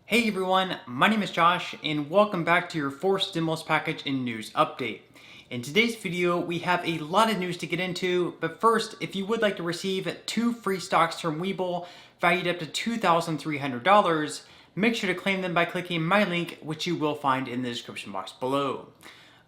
Hey everyone, my name is Josh and welcome back to your fourth stimulus package and news update. In today's video, we have a lot of news to get into, but first, if you would like to receive 2 free stocks from Webull valued up to $2,300, make sure to claim them by clicking my link, which you will find in the description box below.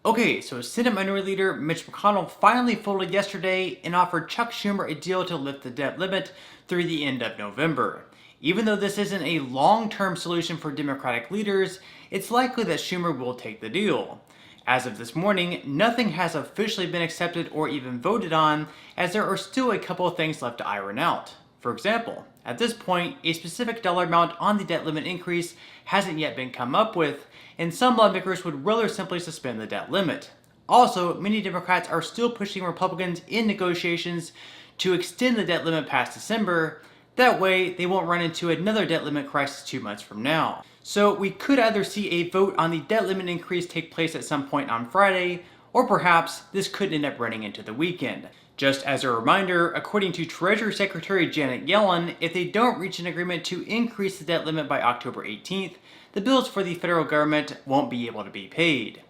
Okay, so Senate Minority Leader Mitch McConnell finally folded yesterday and offered Chuck Schumer a deal to lift the debt limit through the end of November. Even though this isn't a long-term solution for Democratic leaders, it's likely that Schumer will take the deal. As of this morning, nothing has officially been accepted or even voted on, as there are still a couple of things left to iron out. For example, at this point, a specific dollar amount on the debt limit increase hasn't yet been come up with, and some lawmakers would rather simply suspend the debt limit. Also, many Democrats are still pushing Republicans in negotiations to extend the debt limit past December. That way, they won't run into another debt limit crisis 2 months from now. So we could either see a vote on the debt limit increase take place at some point on Friday, or perhaps this could end up running into the weekend. Just as a reminder, according to Treasury Secretary Janet Yellen, if they don't reach an agreement to increase the debt limit by October 18th, the bills for the federal government won't be able to be paid.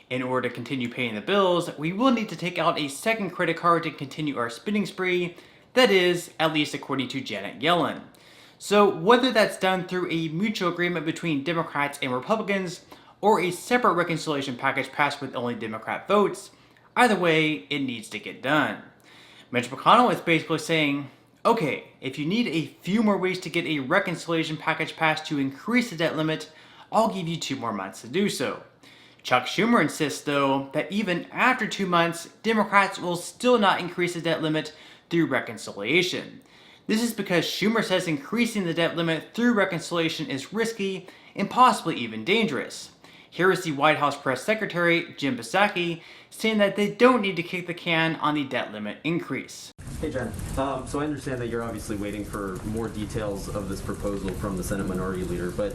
In order to continue paying the bills, we will need to take out a second credit card to continue our spending spree. That is, at least according to Janet Yellen. So whether that's done through a mutual agreement between Democrats and Republicans, or a separate reconciliation package passed with only Democrat votes, either way, it needs to get done. Mitch McConnell is basically saying, okay, if you need a few more weeks to get a reconciliation package passed to increase the debt limit, I'll give you 2 more months to do so. Chuck Schumer insists, though, that even after 2 months, Democrats will still not increase the debt limit through reconciliation. This is because Schumer says increasing the debt limit through reconciliation is risky and possibly even dangerous. Here is the White House Press Secretary, Jim Psaki, saying that they don't need to kick the can on the debt limit increase. Hey, Jen. So I understand that you're obviously waiting for more details of this proposal from the Senate Minority Leader, but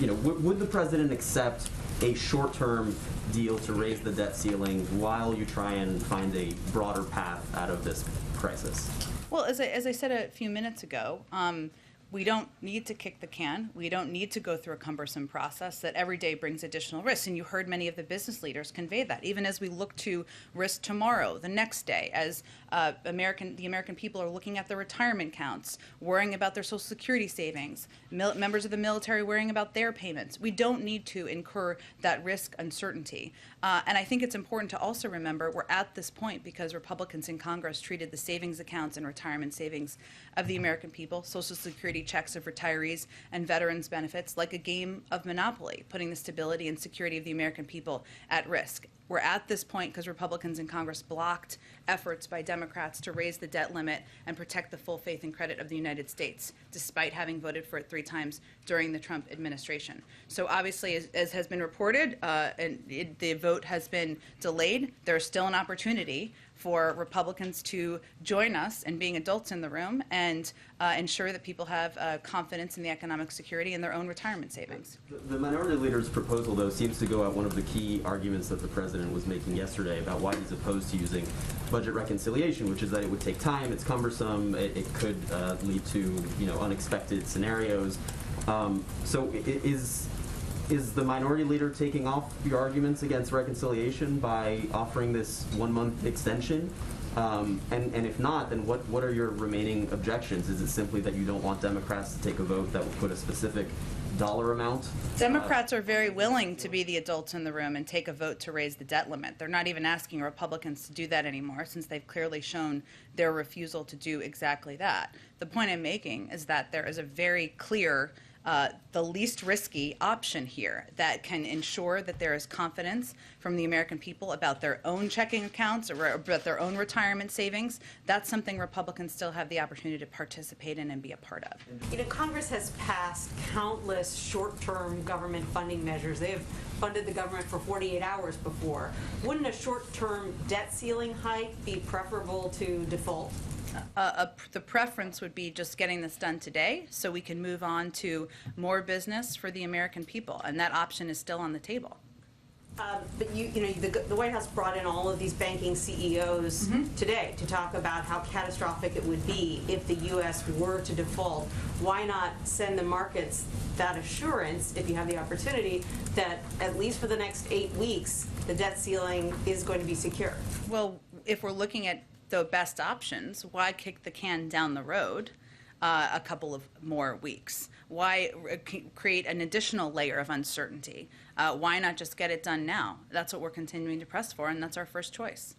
would the president accept a short-term deal to raise the debt ceiling while you try and find a broader path out of this crisis? Well, as I said a few minutes ago, we don't need to kick the can. We don't need to go through a cumbersome process that every day brings additional risks. And you heard many of the business leaders convey that, even as we look to risk tomorrow, the next day, as the American people are looking at their retirement counts, worrying about their Social Security savings, members of the military worrying about their payments. We don't need to incur that risk uncertainty. And I think it's important to also remember we're at this point because Republicans in Congress treated the savings accounts and retirement savings of the American people, Social Security checks of retirees, and veterans benefits like a game of Monopoly, putting the stability and security of the American people at risk. We're at this point because Republicans in Congress blocked efforts by Democrats to raise the debt limit and protect the full faith and credit of the United States, despite having voted for it 3 times during the Trump administration. So obviously, as has been reported, the vote has been delayed. There's still an opportunity for Republicans to join us in being adults in the room and ensure that people have confidence in the economic security and their own retirement savings. The Minority Leader's proposal, though, seems to go at one of the key arguments that the president was making yesterday about why he's opposed to using budget reconciliation, which is that it would take time, it's cumbersome, it could lead to unexpected scenarios. So is the Minority Leader taking off your arguments against reconciliation by offering this 1-month extension? And if not, then what are your remaining objections? Is it simply that you don't want Democrats to take a vote that would put a specific dollar amount? Democrats are very willing to be the adults in the room and take a vote to raise the debt limit. They're not even asking Republicans to do that anymore, since they've clearly shown their refusal to do exactly that. The point I'm making is that there is a very clear the least risky option here that can ensure that there is confidence from the American people about their own checking accounts or about their own retirement savings. That's something Republicans still have the opportunity to participate in and be a part of. Congress has passed countless short-term government funding measures. They have funded the government for 48 hours before. Wouldn't a short-term debt ceiling hike be preferable to default? The preference would be just getting this done today so we can move on to more business for the American people, and that option is still on the table. But the White House brought in all of these banking CEOs today to talk about how catastrophic it would be if the U.S. were to default. Why not send the markets that assurance, if you have the opportunity, that at least for the next 8 weeks, the debt ceiling is going to be secure? Well, if we're looking at the best options, why kick the can down the road a couple of more weeks? Why create an additional layer of uncertainty? Why not just get it done now? That's what we're continuing to press for, and that's our first choice.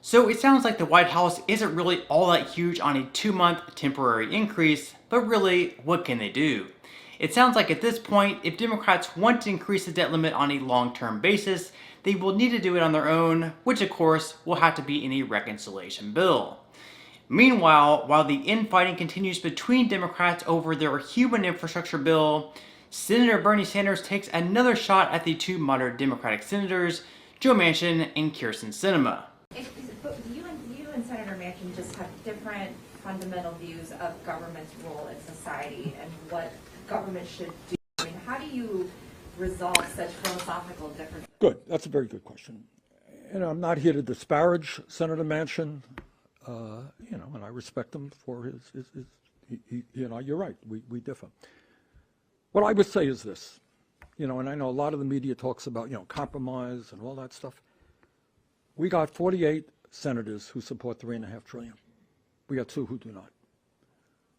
So it sounds like the White House isn't really all that huge on a 2-month temporary increase, but really, what can they do? It sounds like at this point, if Democrats want to increase the debt limit on a long-term basis, they will need to do it on their own, which of course will have to be in a reconciliation bill. Meanwhile, while the infighting continues between Democrats over their human infrastructure bill, Senator Bernie Sanders takes another shot at the two moderate Democratic senators, Joe Manchin and Kyrsten Sinema. But you and Senator Manchin just have different fundamental views of government's role in society and what government should do. I mean, how do you resolve such philosophical differences? Good. That's a very good question. And I'm not here to disparage Senator Manchin, and I respect him for his you're right. We differ. What I would say is this, and I know a lot of the media talks about, compromise and all that stuff. We got 48 senators who support $3.5 trillion. We got 2 who do not.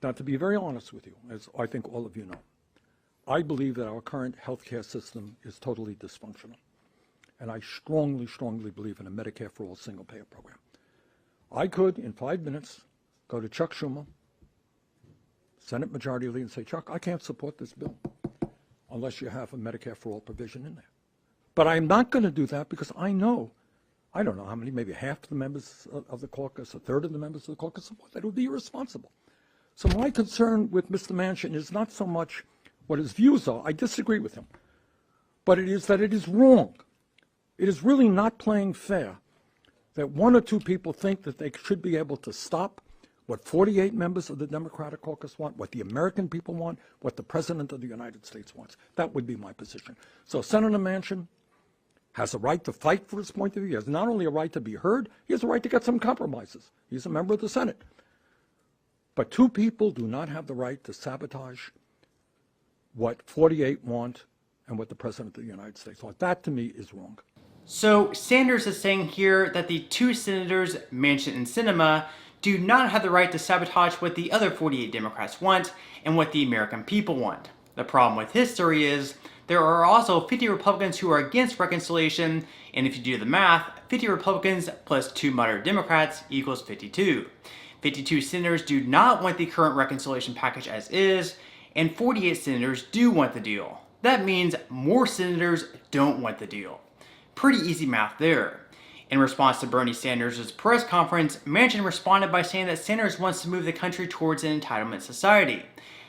Now, to be very honest with you, as I think all of you know, I believe that our current healthcare system is totally dysfunctional. And I strongly, strongly believe in a Medicare for All single-payer program. I could, in 5 minutes, go to Chuck Schumer, Senate Majority Leader, and say, Chuck, I can't support this bill unless you have a Medicare for All provision in there. But I'm not going to do that because I know, I don't know how many, maybe half the members of the caucus, a third of the members of the caucus support that. It would be irresponsible. So my concern with Mr. Manchin is not so much what his views are. I disagree with him. But it is that it is wrong. It is really not playing fair that 1 or 2 people think that they should be able to stop what 48 members of the Democratic caucus want, what the American people want, what the President of the United States wants. That would be my position. So Senator Manchin has a right to fight for his point of view. He has not only a right to be heard, he has a right to get some compromises. He's a member of the Senate. But 2 people do not have the right to sabotage what 48 want and what the President of the United States wants. That, to me, is wrong. So Sanders is saying here that the 2 senators, Manchin and Sinema, do not have the right to sabotage what the other 48 Democrats want and what the American people want. The problem with his theory is there are also 50 Republicans who are against reconciliation, and if you do the math, 50 Republicans plus 2 moderate Democrats equals 52. 52 senators do not want the current reconciliation package as is, and 48 senators do want the deal. That means more senators don't want the deal. Pretty easy math there. In response to Bernie Sanders' press conference, Manchin responded by saying that Sanders wants to move the country towards an entitlement society.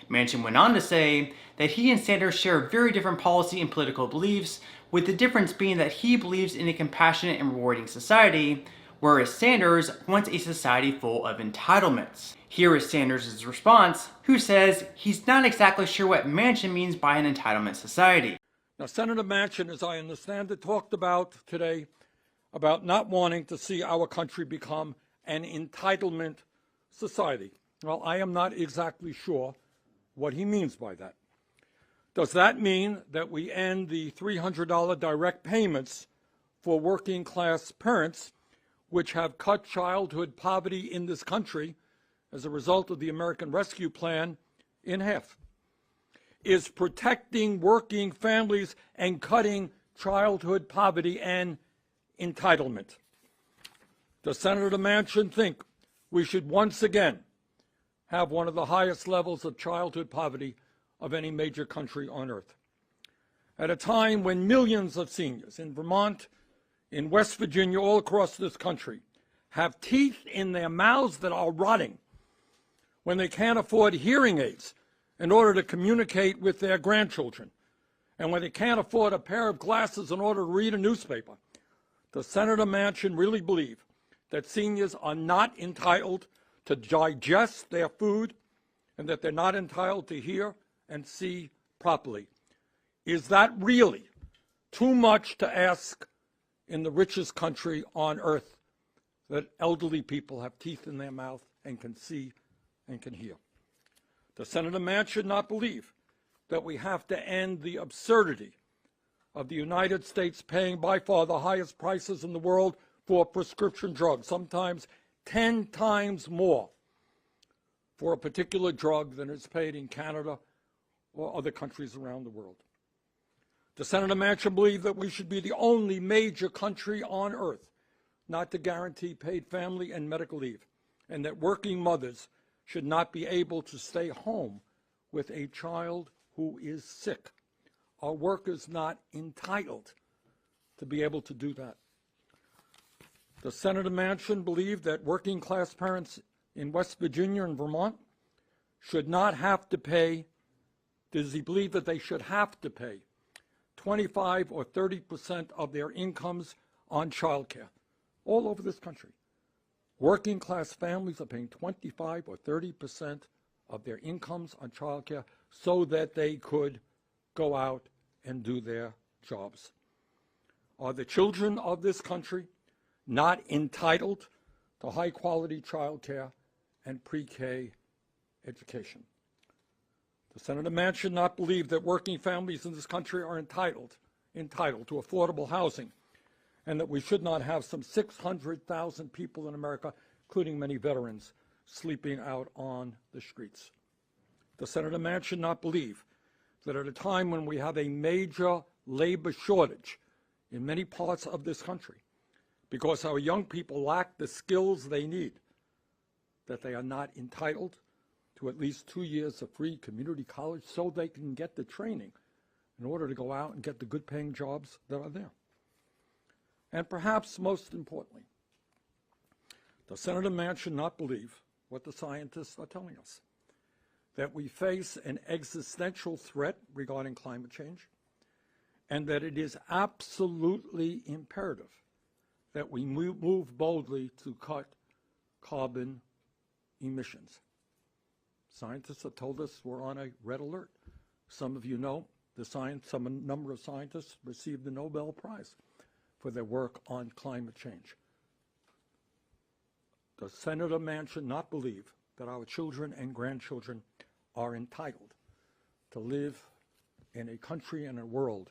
Manchin went on to say that he and Sanders share very different policy and political beliefs, with the difference being that he believes in a compassionate and rewarding society, whereas Sanders wants a society full of entitlements. Here is Sanders' response, who says he's not exactly sure what Manchin means by an entitlement society. Now, Senator Manchin, as I understand it, talked about today about not wanting to see our country become an entitlement society. Well, I am not exactly sure what he means by that. Does that mean that we end the $300 direct payments for working class parents, which have cut childhood poverty in this country as a result of the American Rescue Plan in half? Is protecting working families and cutting childhood poverty and entitlement? Does Senator Manchin think we should once again have one of the highest levels of childhood poverty of any major country on earth? At a time when millions of seniors in Vermont, in West Virginia, all across this country, have teeth in their mouths that are rotting, when they can't afford hearing aids in order to communicate with their grandchildren, and when they can't afford a pair of glasses in order to read a newspaper, does Senator Manchin really believe that seniors are not entitled to digest their food and that they're not entitled to hear and see properly? Is that really Too much to ask in the richest country on earth that elderly people have teeth in their mouth and can see and can hear. The Senator man should not believe that we have to end the absurdity of the United States paying by far the highest prices in the world for prescription drugs, sometimes 10 times more for a particular drug than is paid in Canada or other countries around the world. The Senator man should believe that we should be the only major country on earth not to guarantee paid family and medical leave, and that working mothers should not be able to stay home with a child who is sick. Our workers not entitled to be able to do that. The Senator man should believe that working class parents in West Virginia and Vermont should not have to pay. Does he believe that they should have to pay 25 or 30% of their incomes on child care? All over this country, working class families are paying 25 or 30% of their incomes on child care so that they could go out and do their jobs. Are the children of this country not entitled to high quality child care and pre-K education? The Senator man should not believe that working families in this country are entitled to affordable housing, and that we should not have some 600,000 people in America, including many veterans, sleeping out on the streets. The Senator man should not believe that at a time when we have a major labor shortage in many parts of this country, because our young people lack the skills they need, that they are not entitled to at least 2 years of free community college so they can get the training in order to go out and get the good paying jobs that are there. And perhaps most importantly, the Senator man should not believe what the scientists are telling us, that we face an existential threat regarding climate change, and that it is absolutely imperative that we move boldly to cut carbon emissions. Scientists have told us we're on a red alert. Some of you know a number of scientists received the Nobel Prize for their work on climate change. The Senator man should not believe that our children and grandchildren are entitled to live in a country and a world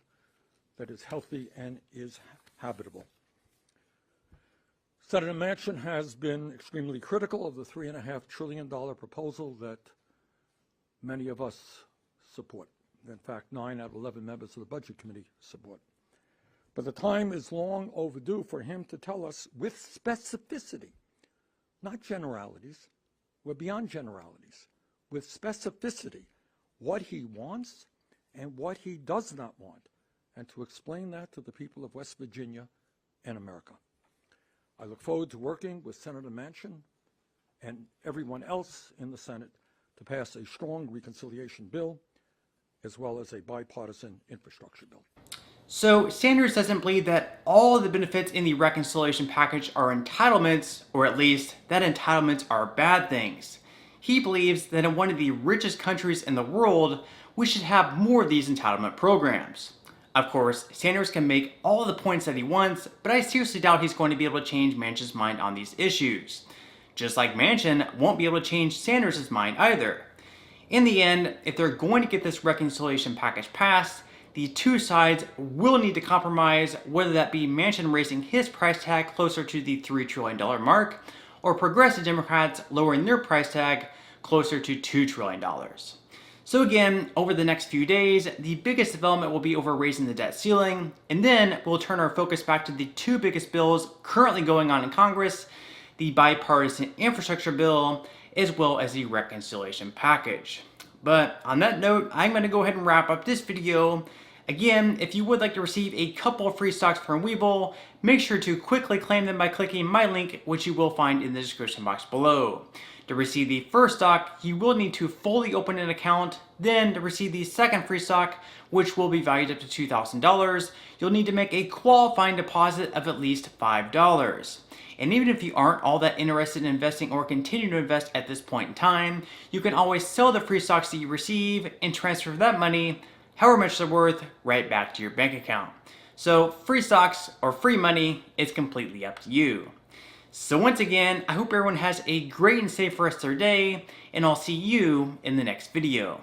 that is healthy and is habitable. Senator Manchin has been extremely critical of the $3.5 trillion proposal that many of us support. In fact, 9 out of 11 members of the Budget Committee support. But the time is long overdue for him to tell us with specificity, not generalities, we're beyond generalities, with specificity, what he wants and what he does not want, and to explain that to the people of West Virginia and America. I look forward to working with Senator Manchin and everyone else in the Senate to pass a strong reconciliation bill, as well as a bipartisan infrastructure bill. So Sanders doesn't believe that all of the benefits in the reconciliation package are entitlements, or at least that entitlements are bad things. He believes that in one of the richest countries in the world, we should have more of these entitlement programs. Of course, Sanders can make all the points that he wants, but I seriously doubt he's going to be able to change Manchin's mind on these issues. Just like Manchin won't be able to change Sanders' mind either. In the end, if they're going to get this reconciliation package passed, the two sides will need to compromise, whether that be Manchin raising his price tag closer to the $3 trillion mark, or progressive Democrats lowering their price tag closer to $2 trillion. So again, over the next few days, the biggest development will be over raising the debt ceiling, and then we'll turn our focus back to the two biggest bills currently going on in Congress, the bipartisan infrastructure bill, as well as the reconciliation package. But on that note, I'm going to go ahead and wrap up this video. Again, if you would like to receive a couple of free stocks from Webull, make sure to quickly claim them by clicking my link, which you will find in the description box below. To receive the first stock, you will need to fully open an account. Then to receive the second free stock, which will be valued up to $2,000, you'll need to make a qualifying deposit of at least $5. And even if you aren't all that interested in investing or continue to invest at this point in time, you can always sell the free stocks that you receive and transfer that money, however much they're worth, right back to your bank account. So free stocks or free money, it's completely up to you. So once again, I hope everyone has a great and safe rest of their day, and I'll see you in the next video.